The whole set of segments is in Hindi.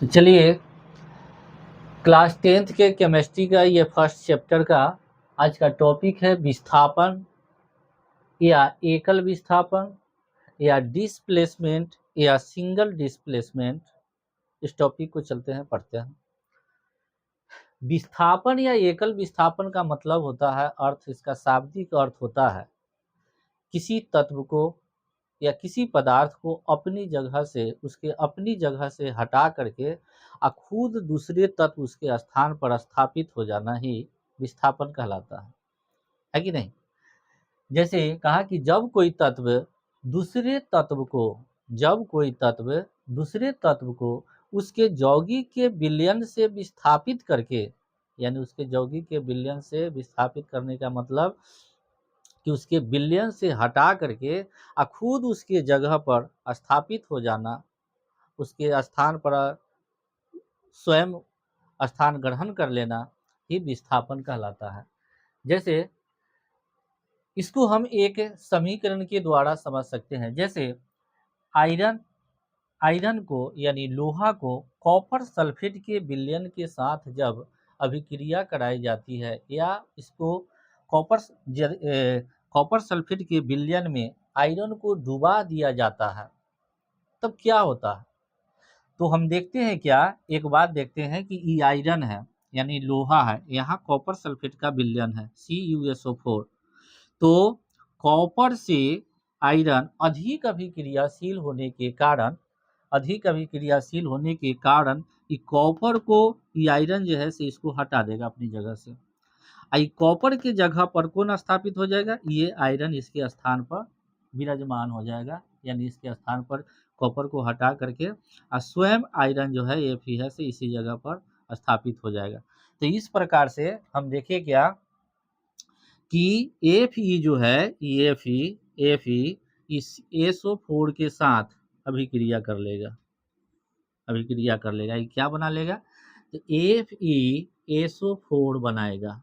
तो चलिए क्लास 10th के केमिस्ट्री का ये फर्स्ट चैप्टर का आज का टॉपिक है विस्थापन या एकल विस्थापन या डिस्प्लेसमेंट या सिंगल डिस्प्लेसमेंट। इस टॉपिक को चलते हैं पढ़ते हैं। विस्थापन या एकल विस्थापन का मतलब होता है इसका शाब्दिक अर्थ होता है किसी तत्व को या किसी पदार्थ को उसके अपनी जगह से हटा करके खुद दूसरे तत्व उसके स्थान पर स्थापित हो जाना ही विस्थापन कहलाता है कि नहीं। जैसे कहा कि जब कोई तत्व दूसरे तत्व को उसके यौगिक के विलयन से विस्थापित करके, यानी उसके यौगिक के विलयन से विस्थापित करने का मतलब कि उसके विलयन से हटा करके खुद उसके जगह पर स्थापित हो जाना, उसके स्थान पर स्वयं स्थान ग्रहण कर लेना ही विस्थापन कहलाता है। जैसे इसको हम एक समीकरण के द्वारा समझ सकते हैं। जैसे आयरन को यानी लोहा को कॉपर सल्फेट के विलयन के साथ जब अभिक्रिया कराई जाती है या इसको कॉपर सल्फेट के विलयन में आयरन को डुबा दिया जाता है, तब क्या होता है। तो हम देखते हैं एक बात देखते हैं कि ये आयरन है यानी लोहा है, यहाँ कॉपर सल्फेट का विलयन है CuSO4। तो कॉपर से आयरन अधिक अभिक्रियाशील होने के कारण ये कॉपर को ये आयरन जो है से इसको हटा देगा अपनी जगह से। कॉपर के जगह पर कौन स्थापित हो जाएगा, ये आयरन इसके स्थान पर विराजमान हो जाएगा, यानी इसके स्थान पर कॉपर को हटा करके स्वयं आयरन जो है Fe है से इसी जगह पर स्थापित हो जाएगा। तो इस प्रकार से हम देखें कि Fe जो है Fe इस SO4 के साथ अभिक्रिया कर लेगा। ये क्या बना लेगा, तो FeSO4 बनाएगा।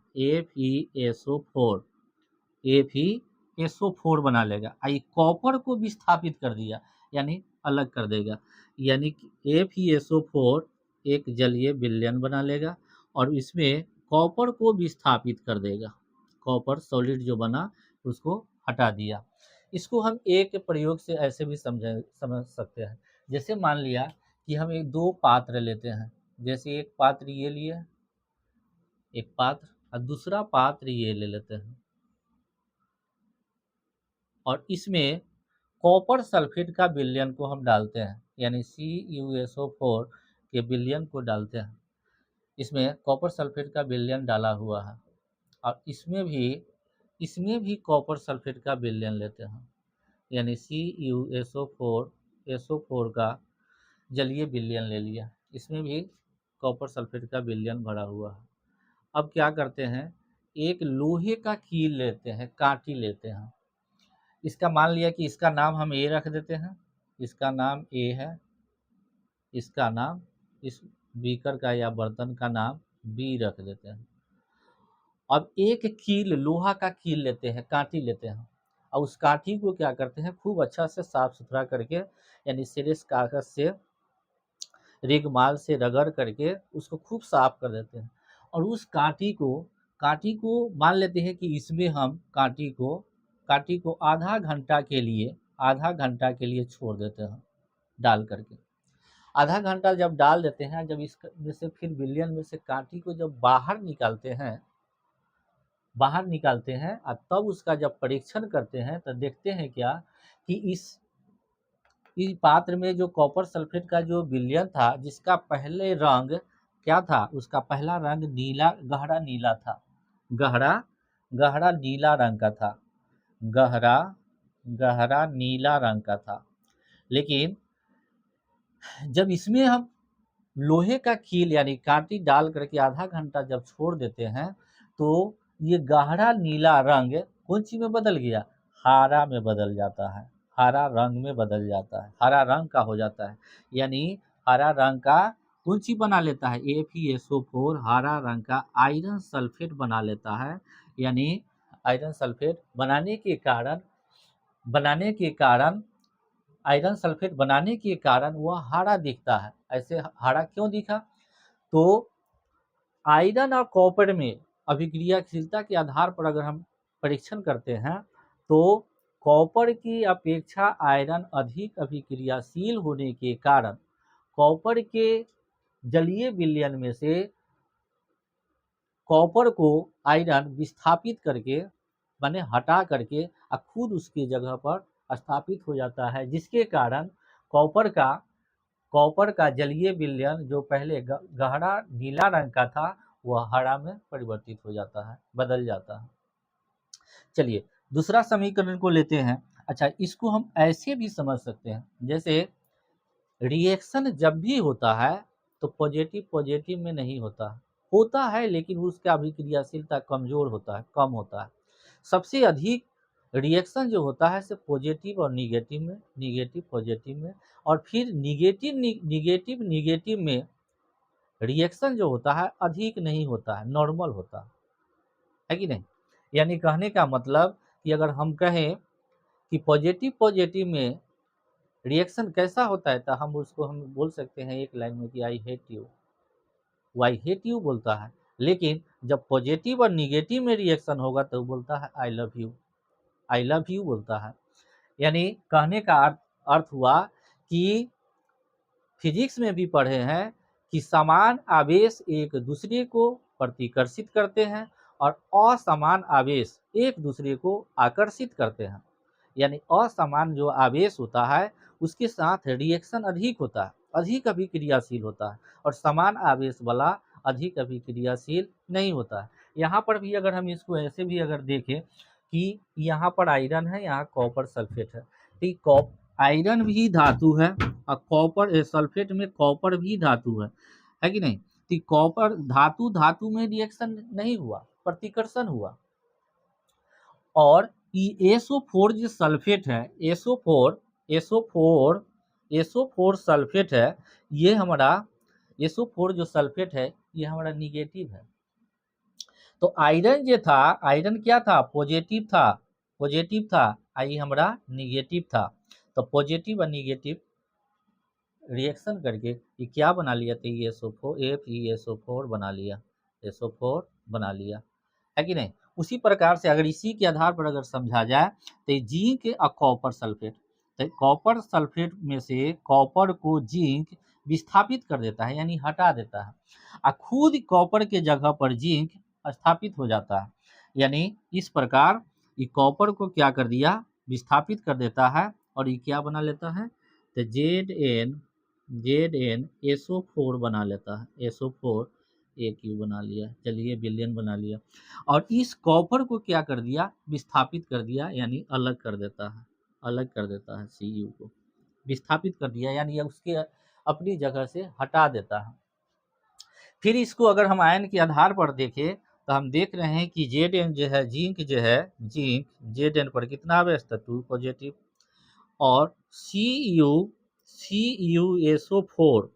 FeSO4 बना लेगा। ये कॉपर को विस्थापित कर दिया यानी अलग कर देगा, यानी कि FeSO4 एक जलीय विलयन बना लेगा और इसमें कॉपर को विस्थापित कर देगा। कॉपर सॉलिड जो बना उसको हटा दिया। इसको हम एक प्रयोग से ऐसे भी समझ सकते हैं। जैसे मान लिया कि हम दो पात्र लेते हैं। जैसे एक पात्र ये लिए, एक पात्र, और दूसरा पात्र ये ले लेते हैं और इसमें कॉपर सल्फेट का विलयन को हम डालते हैं, यानी CuSO4 के विलयन को डालते हैं। इसमें कॉपर सल्फेट का विलयन डाला हुआ है और इसमें भी कॉपर सल्फेट का विलयन लेते हैं, यानी SO4 का जलीय विलयन ले लिया। इसमें भी कॉपर सल्फेट का विलयन भरा हुआ है। अब क्या करते हैं, एक लोहे का कील लेते हैं, कांटी लेते हैं। इसका मान लिया कि इसका नाम हम A रख देते हैं, इसका नाम A है, इसका नाम, इस बीकर का या बर्तन का नाम B रख देते हैं। अब एक कील, लोहा का कील लेते हैं, कांटी लेते हैं और उस कांटी को क्या करते हैं, खूब अच्छा से साफ सुथरा करके, यानी सिरेस कागज से, रेगमाल से रगड़ करके उसको खूब साफ कर देते हैं। और उस कांटी को मान लेते हैं कि इसमें हम कांटी को आधा घंटा के लिए छोड़ देते हैं डाल करके। आधा घंटा जब डाल देते हैं, जब इसमें से फिर विलयन में से कांटी को जब बाहर निकालते हैं और तब उसका जब परीक्षण करते हैं तो देखते हैं कि इस पात्र में जो कॉपर सल्फेट का जो विलयन था, जिसका पहले रंग क्या था, उसका पहला रंग गहरा नीला था, गहरा नीला रंग का था, गहरा नीला रंग का था। लेकिन जब इसमें हम लोहे का कील यानी कांटी डाल करके आधा घंटा जब छोड़ देते हैं, तो ये गहरा नीला रंग कौन सी में बदल गया, हरा में बदल जाता है, हरा रंग में बदल जाता है, हरा रंग का हो जाता है। यानी हरा रंग का कौन सी बना लेता है, FeSO4 हरा रंग का आयरन सल्फेट बना लेता है। यानी आयरन सल्फेट बनाने के कारण आयरन सल्फेट बनाने के कारण वह हरा दिखता है। ऐसे हरा क्यों दिखा? तो आयरन और कॉपर में अभिक्रियाशीलता के आधार पर अगर हम परीक्षण करते हैं तो कॉपर की अपेक्षा आयरन अधिक अभिक्रियाशील होने के कारण कॉपर के जलीय विलयन में से कॉपर को आयरन विस्थापित करके माने हटा करके खुद उसकी जगह पर स्थापित हो जाता है, जिसके कारण कॉपर का जलीय विलयन जो पहले गहरा नीला रंग का था वह हरा में परिवर्तित हो जाता है, बदल जाता है। चलिए दूसरा समीकरण को लेते हैं। अच्छा, इसको हम ऐसे भी समझ सकते हैं, जैसे रिएक्शन जब भी होता है तो पॉजिटिव में नहीं होता है लेकिन उसका अभिक्रियाशीलता कमजोर होता है, कम होता है। सबसे अधिक रिएक्शन जो होता है सिर्फ पॉजिटिव और निगेटिव में, निगेटिव पॉजिटिव में, और फिर निगेटिव में रिएक्शन जो होता है अधिक नहीं होता है, नॉर्मल होता है कि नहीं। यानी कहने का मतलब कि अगर हम कहें कि पॉजिटिव में रिएक्शन कैसा होता है तो हम बोल सकते हैं एक लाइन में कि I hate you, why hate you बोलता है। लेकिन जब पॉजिटिव और निगेटिव में रिएक्शन होगा तो बोलता है I love you, I love you बोलता है। यानी कहने का अर्थ हुआ कि फिजिक्स में भी पढ़े हैं कि समान आवेश एक दूसरे को प्रतिकर्षित करते हैं और असमान आवेश एक दूसरे को आकर्षित करते हैं। यानी असमान जो आवेश होता है उसके साथ रिएक्शन अधिक होता है, अधिक अभिक्रियाशील होता है, और समान आवेश वाला अधिक अभिक्रियाशील नहीं होता है। यहाँ पर भी अगर हम इसको ऐसे भी अगर देखें कि यहाँ पर आयरन है, यहाँ कॉपर सल्फेट है, तो आयरन भी धातु है और कॉपर सल्फेट में कॉपर भी धातु है कि नहीं। तो कॉपर धातु में रिएक्शन नहीं हुआ, प्रतिकर्षण हुआ। और SO4 जो सल्फेट है, SO4 सल्फेट है, ये हमारा SO4 जो सल्फेट है ये हमारा निगेटिव है। तो आयरन जो था, आयरन क्या था? पॉजिटिव था, आई हमारा निगेटिव था। तो पॉजिटिव और निगेटिव रिएक्शन करके ये क्या बना लिया? तो ये FeSO4 बना लिया, SO4 बना लिया, है कि नहीं। उसी प्रकार से अगर इसी के आधार पर अगर समझा जाए तो जिंक और कॉपर सल्फेट, तो कॉपर सल्फेट में से कॉपर को जिंक विस्थापित कर देता है, यानी हटा देता है, और खुद कॉपर के जगह पर जिंक स्थापित हो जाता है। यानी इस प्रकार ये कॉपर को क्या कर दिया? विस्थापित कर देता है, और ये क्या बना लेता है? तो ZnSO4 बना लेता है, SO4 एक यू बना लिया, चलिए विलयन बना लिया, और इस कॉपर को क्या कर दिया? विस्थापित कर दिया, यानी अलग कर देता है, अलग कर देता है, Cu को विस्थापित कर दिया, यानी उसके अपनी जगह से हटा देता है। फिर इसको अगर हम आयन के आधार पर देखें तो हम देख रहे हैं कि Zn जो है, जिंक जो है, जिंक Zn पर कितना आवेश था? 2 पॉजिटिव, और CuSO4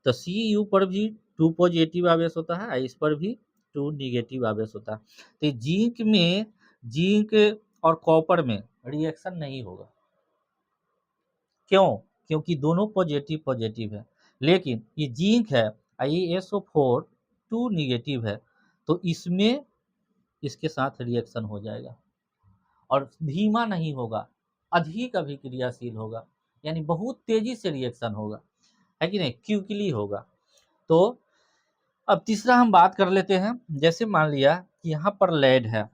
तो Cu पर भी 2 पॉजिटिव आवेश होता है, इस पर भी 2 निगेटिव आवेश होता है। तो जिंक में, जिंक और कॉपर में रिएक्शन नहीं होगा, क्यों? क्योंकि दोनों पॉजिटिव है। लेकिन ये जिंक है, ये SO4 2 निगेटिव है, तो इसमें इसके साथ रिएक्शन हो जाएगा, और धीमा नहीं होगा, अधिक अभिक्रियाशील होगा, यानी बहुत तेजी से रिएक्शन होगा, है कि नहीं, क्विकली होगा। तो अब तीसरा हम बात कर लेते हैं। जैसे मान लिया कि यहाँ पर लेड है,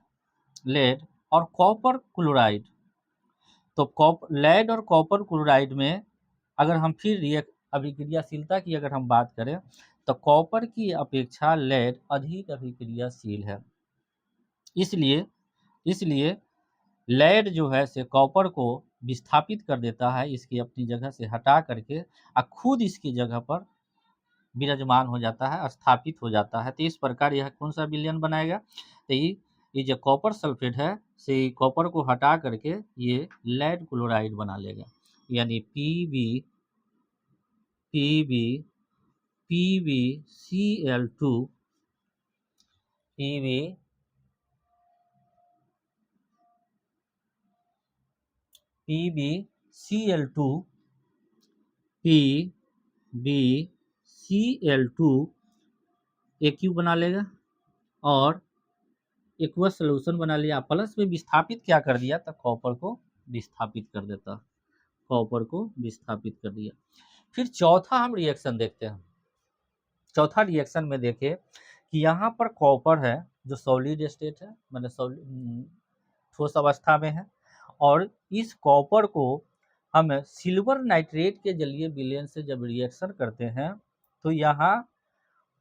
लेड और कॉपर क्लोराइड, तो लेड और कॉपर क्लोराइड में अगर हम फिर अभिक्रियाशीलता की अगर हम बात करें तो कॉपर की अपेक्षा लेड अधिक अभिक्रियाशील है। इसलिए लेड जो है से कॉपर को विस्थापित कर देता है, इसकी अपनी जगह से हटा करके, और खुद इसकी जगह पर विराजमान हो जाता है, स्थापित हो जाता है। तो इस प्रकार यह कौन सा विलयन बनाएगा? तो ये जो कॉपर सल्फेट है से कॉपर को हटा करके ये लेड क्लोराइड बना लेगा, यानी PbPbCl2 Pb PbCl2 PbCl2 AQ बना लेगा और एक्वस सोल्यूशन बना लिया, प्लस में विस्थापित क्या कर दिया, तो कॉपर को विस्थापित कर देता, कॉपर को विस्थापित कर दिया। फिर चौथा हम रिएक्शन देखते हैं। चौथा रिएक्शन में देखें कि यहाँ पर कॉपर है जो सॉलिड स्टेट है, मैंने ठोस अवस्था में है, और इस कॉपर को हम सिल्वर नाइट्रेट के जलीय विलयन से जब रिएक्शन करते हैं तो यहाँ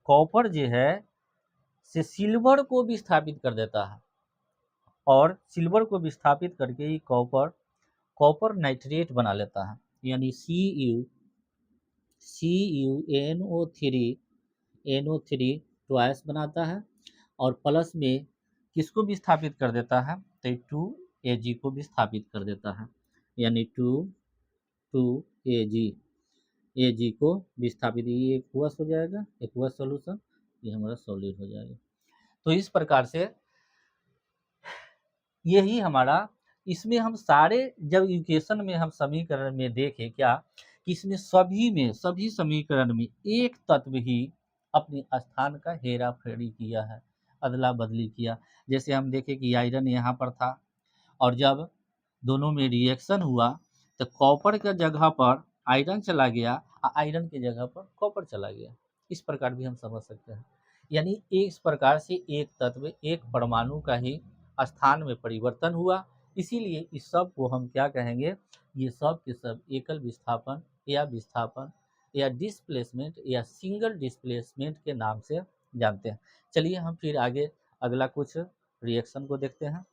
कॉपर जो है से सिल्वर को विस्थापित कर देता है, और सिल्वर को विस्थापित करके ही कॉपर नाइट्रेट बना लेता है, यानी CuNO3 ट्वाइस बनाता है, और प्लस में किसको विस्थापित कर देता है, तो 2Ag को विस्थापित कर देता है, यानी 2Ag को विस्थापित, ये एक्वस हो जाएगा, एक्वस सॉल्यूशन, ये हमारा सॉलिड हो जाएगा। तो इस प्रकार से यही हमारा, इसमें हम सारे जब इक्वेशन में हम समीकरण में देखें क्या कि इसमें सभी समीकरण में एक तत्व ही अपने स्थान का हेरा फेरी किया है, अदला बदली किया। जैसे हम देखें कि आयरन यहाँ पर था, और जब दोनों में रिएक्शन हुआ तो कॉपर के जगह पर आयरन चला गया, आयरन की जगह पर कॉपर चला गया। इस प्रकार भी हम समझ सकते हैं, यानी इस प्रकार से एक तत्व, एक परमाणु का ही स्थान में परिवर्तन हुआ, इसीलिए इस सब को हम क्या कहेंगे, ये सब के सब एकल विस्थापन या डिस्प्लेसमेंट या सिंगल डिस्प्लेसमेंट के नाम से जानते हैं। चलिए हम फिर आगे अगला कुछ रिएक्शन को देखते हैं।